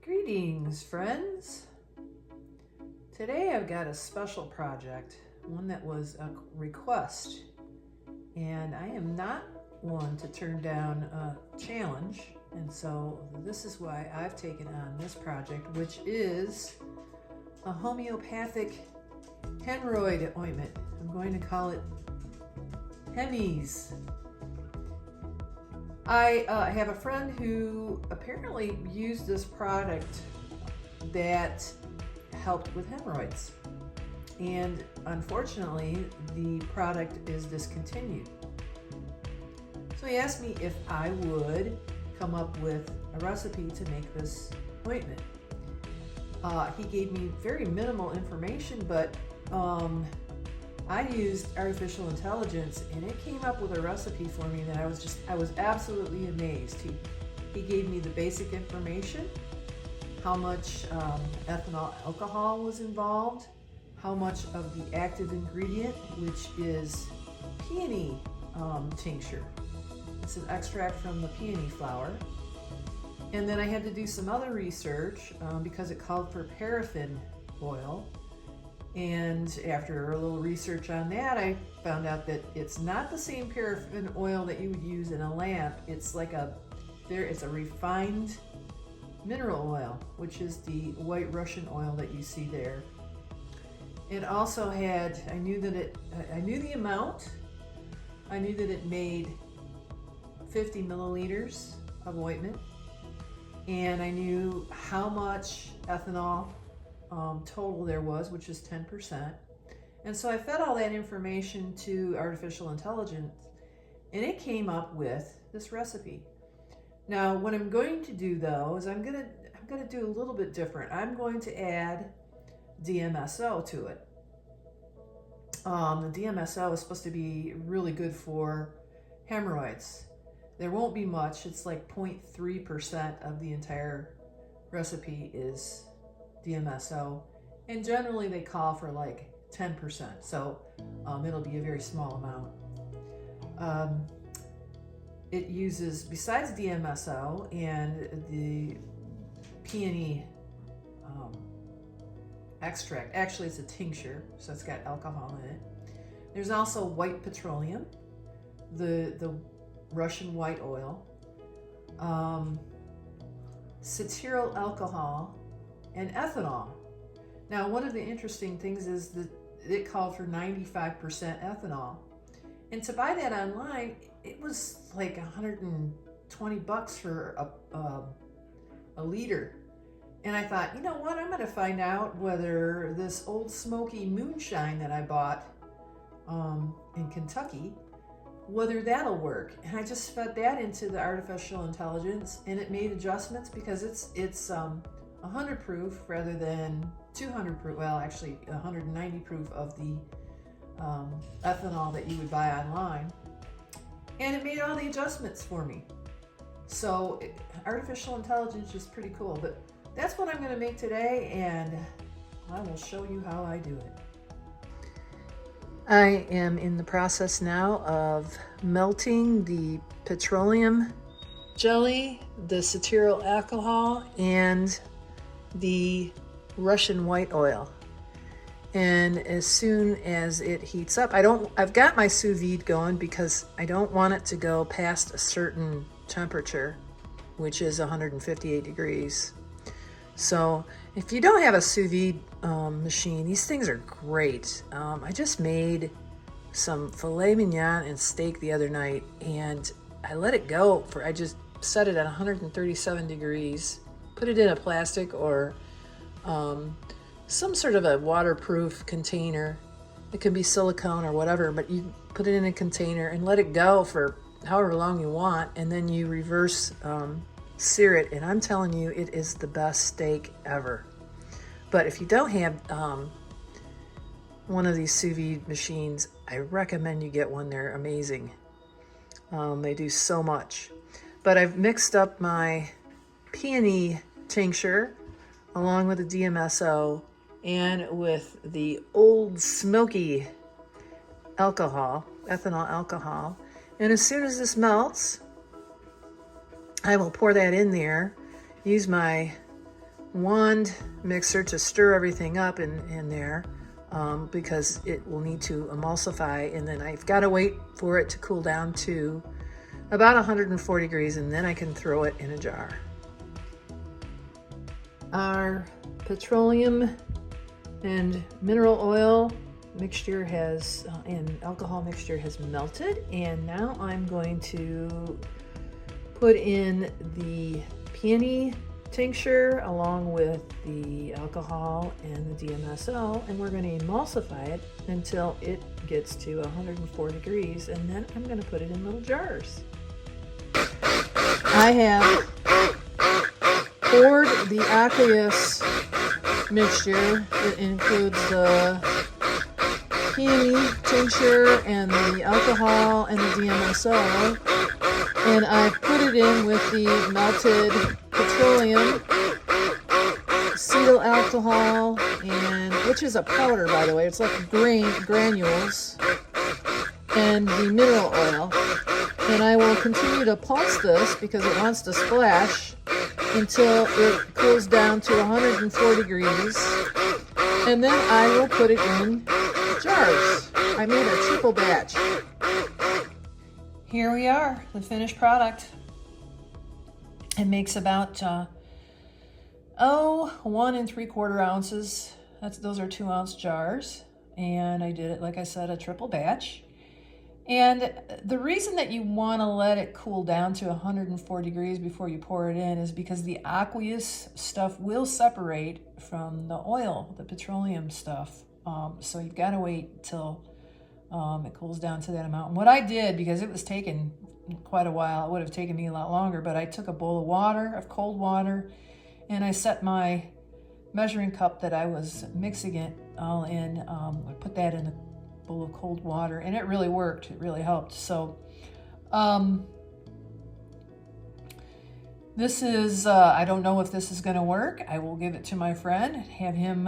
Greetings, friends. Today I've got a special project, one that was a request, and I am not one to turn down a challenge, and so this is why I've taken on this project, which is a homeopathic hemorrhoid ointment. I'm going to call it Hemies. I have a friend who apparently used this product that helped with hemorrhoids, and unfortunately the product is discontinued. So he asked me if I would come up with a recipe to make this ointment. He gave me very minimal information, but I used artificial intelligence and it came up with a recipe for me that I was absolutely amazed. He gave me the basic information, how much ethanol alcohol was involved, how much of the active ingredient, which is peony tincture. It's an extract from the peony flower. And then I had to do some other research because it called for paraffin oil. And after a little research on that, I found out that it's not the same paraffin oil that you would use in a lamp. It's like it's a refined mineral oil, which is the white Russian oil that you see there. It also had, I knew the amount. I knew that it made 50 milliliters of ointment. And I knew how much ethanol total there was, which is 10%. And so I fed all that information to artificial intelligence and it came up with this recipe. Now what I'm going to do though is I'm gonna do a little bit different. I'm going to add DMSO to it. The DMSO is supposed to be really good for hemorrhoids. There won't be much. It's like 0.3% of the entire recipe is DMSO, and generally they call for like 10%, so it'll be a very small amount. It uses, besides DMSO and the peony extract, actually it's a tincture, so it's got alcohol in it. There's also white petroleum, the Russian white oil, Cetearyl alcohol, and ethanol. Now, one of the interesting things is that it called for 95% ethanol. And to buy that online, it was like $120 for a liter. And I thought, you know what, I'm gonna find out whether this old smoky moonshine that I bought in Kentucky, whether that'll work. And I just fed that into the artificial intelligence and it made adjustments because it's 100 proof rather than 200 proof, well actually 190 proof of the ethanol that you would buy online. And it made all the adjustments for me. So artificial intelligence is pretty cool, but that's what I'm gonna make today and I will show you how I do it. I am in the process now of melting the petroleum jelly, the Cetearyl alcohol, and the Russian white oil. And as soon as it heats up, I've got my sous vide going because I don't want it to go past a certain temperature, which is 158 degrees. So if you don't have a sous vide machine, these things are great. I just made some filet mignon and steak the other night and I let it go I just set it at 137 degrees, put it in a plastic or some sort of a waterproof container. It could be silicone or whatever, but you put it in a container and let it go for however long you want, and then you reverse sear it, and I'm telling you, it is the best steak ever. But if you don't have one of these sous vide machines, I recommend you get one. They're amazing. They do so much. But I've mixed up my peony tincture along with the DMSO and with the old smoky alcohol, ethanol alcohol. And as soon as this melts, I will pour that in there, use my wand mixer to stir everything up in there because it will need to emulsify, and then I've got to wait for it to cool down to about 140 degrees, and then I can throw it in a jar. Our petroleum and mineral oil mixture has and alcohol mixture has melted, and now I'm going to put in the peony tincture along with the alcohol and the DMSO, and we're going to emulsify it until it gets to 104 degrees, and then I'm going to put it in little jars. I have poured the aqueous mixture. It includes the peony tincture and the alcohol and the DMSO, and I put it in with the melted petroleum, cetyl alcohol, and which is a powder, by the way. It's like granules, and the mineral oil. And I will continue to pulse this because it wants to splash until it cools down to 104 degrees, and then I will put it in jars. I made a triple batch. Here we are, the finished product. It makes about 1 3/4 ounces. Those are 2-ounce jars, and I did it, like I said, a triple batch. And the reason that you want to let it cool down to 104 degrees before you pour it in is because the aqueous stuff will separate from the oil, the petroleum stuff. So you've got to wait till it cools down to that amount. And what I did, because it was taking quite a while, it would have taken me a lot longer, but I took a bowl of water, of cold water, and I set my measuring cup that I was mixing it all in. I put that in a bowl of cold water, and it really worked. It really helped. So this is I don't know if this is going to work. I will give it to my friend, have him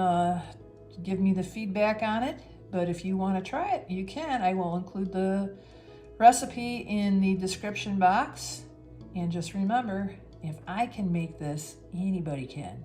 give me the feedback on it. But if you want to try it, you can. I will include the recipe in the description box. And just remember, if I can make this, anybody can.